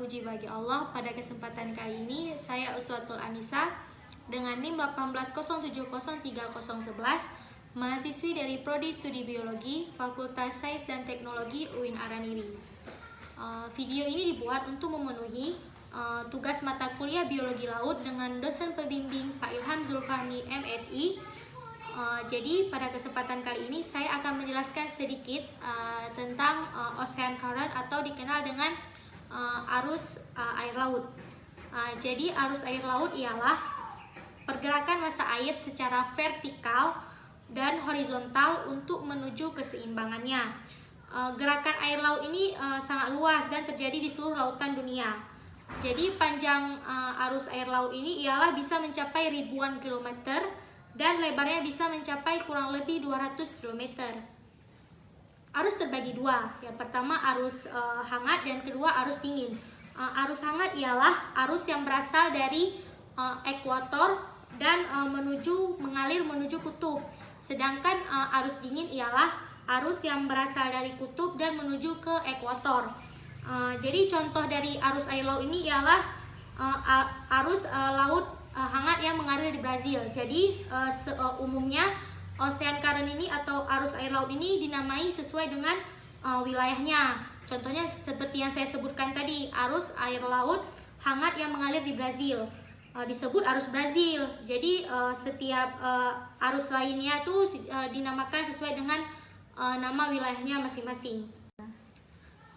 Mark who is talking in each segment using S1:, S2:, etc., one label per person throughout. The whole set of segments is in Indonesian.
S1: puji bagi Allah. Pada kesempatan kali ini saya Uswatul Anisa dengan NIM 180703011, mahasiswi dari Prodi Studi Biologi Fakultas Sains dan Teknologi UIN Araniri. Video ini dibuat untuk memenuhi tugas mata kuliah Biologi Laut dengan dosen pembimbing Pak Ilham Zulfani MSI. Jadi pada kesempatan kali ini saya akan menjelaskan sedikit tentang ocean current atau dikenal dengan arus air laut. Jadi arus air laut ialah pergerakan massa air secara vertikal dan horizontal untuk menuju keseimbangannya. Gerakan air laut ini sangat luas dan terjadi di seluruh lautan dunia. Jadi panjang arus air laut ini ialah bisa mencapai ribuan kilometer dan lebarnya bisa mencapai kurang lebih 200 km. Arus terbagi dua. Yang pertama arus hangat dan kedua arus dingin. Arus hangat ialah arus yang berasal dari ekuator dan mengalir menuju kutub. Sedangkan arus dingin ialah arus yang berasal dari kutub dan menuju ke ekuator. Jadi contoh dari arus air laut ini ialah arus laut hangat yang mengalir di Brazil. Jadi umumnya ocean current ini atau arus air laut ini dinamai sesuai dengan wilayahnya. Contohnya seperti yang saya sebutkan tadi, arus air laut hangat yang mengalir di Brazil disebut arus Brazil. Jadi setiap arus lainnya tuh dinamakan sesuai dengan nama wilayahnya masing-masing.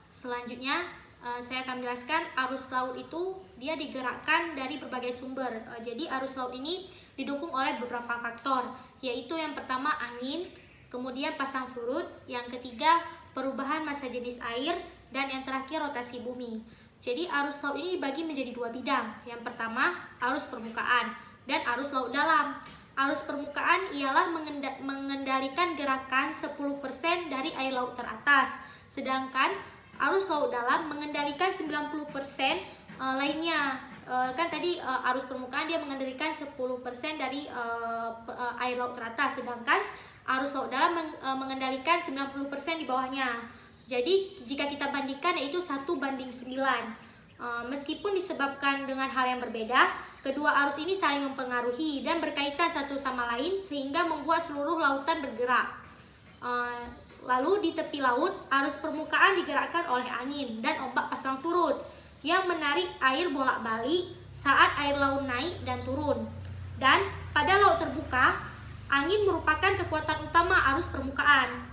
S1: Selanjutnya saya akan menjelaskan arus laut itu dia digerakkan dari berbagai sumber. Jadi arus laut ini didukung oleh beberapa faktor, yaitu yang pertama angin, kemudian pasang surut, yang ketiga perubahan massa jenis air, dan yang terakhir rotasi bumi. Jadi arus laut ini dibagi menjadi dua bidang. Yang pertama arus permukaan dan arus laut dalam. Arus permukaan ialah mengendalikan gerakan 10% dari air laut teratas, sedangkan arus laut dalam mengendalikan 90% lainnya. Kan tadi arus permukaan dia mengendalikan 10% dari air laut teratas, sedangkan arus laut dalam mengendalikan 90% di bawahnya. Jadi jika kita bandingkan yaitu 1:9. Meskipun disebabkan dengan hal yang berbeda, kedua arus ini saling mempengaruhi dan berkaitan satu sama lain sehingga membuat seluruh lautan bergerak. Lalu di tepi laut, arus permukaan digerakkan oleh angin dan ombak pasang surut yang menarik air bolak-balik saat air laut naik dan turun. Dan pada laut terbuka, angin merupakan kekuatan utama arus permukaan.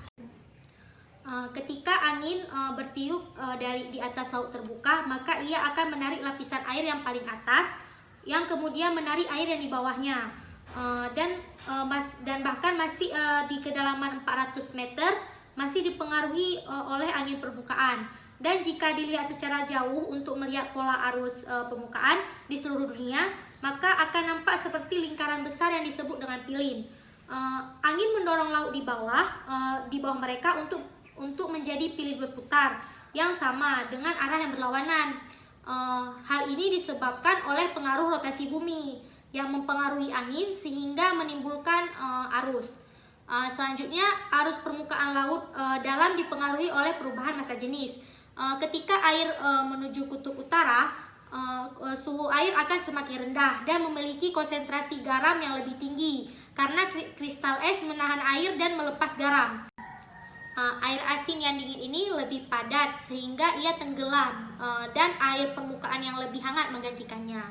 S1: Ketika angin bertiup di atas laut terbuka, maka ia akan menarik lapisan air yang paling atas, yang kemudian menarik air yang di bawahnya, dan bahkan masih di kedalaman 400 meter masih dipengaruhi oleh angin permukaan. Dan jika dilihat secara jauh untuk melihat pola arus permukaan di seluruh dunia, maka akan nampak seperti lingkaran besar yang disebut dengan pilin. Angin mendorong laut di bawah mereka untuk menjadi pilin berputar yang sama dengan arah yang berlawanan. Hal ini disebabkan oleh pengaruh rotasi bumi yang mempengaruhi angin sehingga menimbulkan arus. Selanjutnya arus permukaan laut dalam dipengaruhi oleh perubahan massa jenis. Ketika air menuju kutub utara, suhu air akan semakin rendah dan memiliki konsentrasi garam yang lebih tinggi karena kristal es menahan air dan melepas garam. Air asin yang dingin ini lebih padat sehingga ia tenggelam dan air permukaan yang lebih hangat menggantikannya,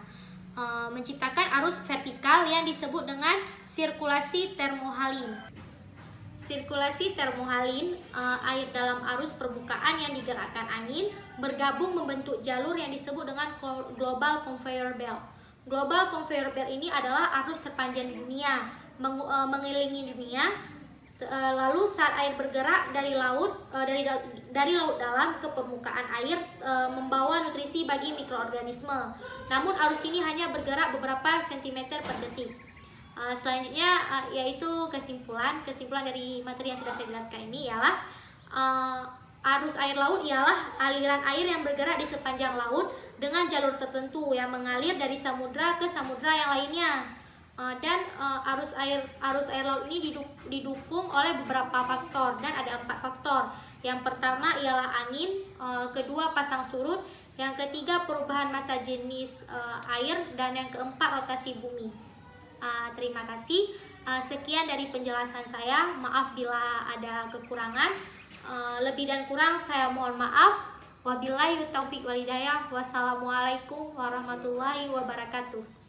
S1: menciptakan arus vertikal yang disebut dengan sirkulasi termohalin. Sirkulasi termohalin, air dalam arus permukaan yang digerakkan angin bergabung membentuk jalur yang disebut dengan global conveyor belt. Global conveyor belt ini adalah arus terpanjang di dunia, mengelilingi dunia. Lalu saat air bergerak dari laut dalam ke permukaan air membawa nutrisi bagi mikroorganisme. Namun arus ini hanya bergerak beberapa sentimeter per detik. Selanjutnya yaitu kesimpulan dari materi yang sudah saya jelaskan ini ialah arus air laut ialah aliran air yang bergerak di sepanjang laut dengan jalur tertentu yang mengalir dari samudra ke samudra yang lainnya. Dan arus air laut ini didukung oleh beberapa faktor, dan ada 4 faktor. Yang pertama ialah angin, kedua pasang surut, Yang ketiga perubahan massa jenis air, dan yang keempat rotasi bumi. Terima kasih. Sekian dari penjelasan saya. Maaf bila ada kekurangan. Lebih dan kurang saya mohon maaf. Wabillahi taufiq walhidayah. Wassalamualaikum warahmatullahi wabarakatuh.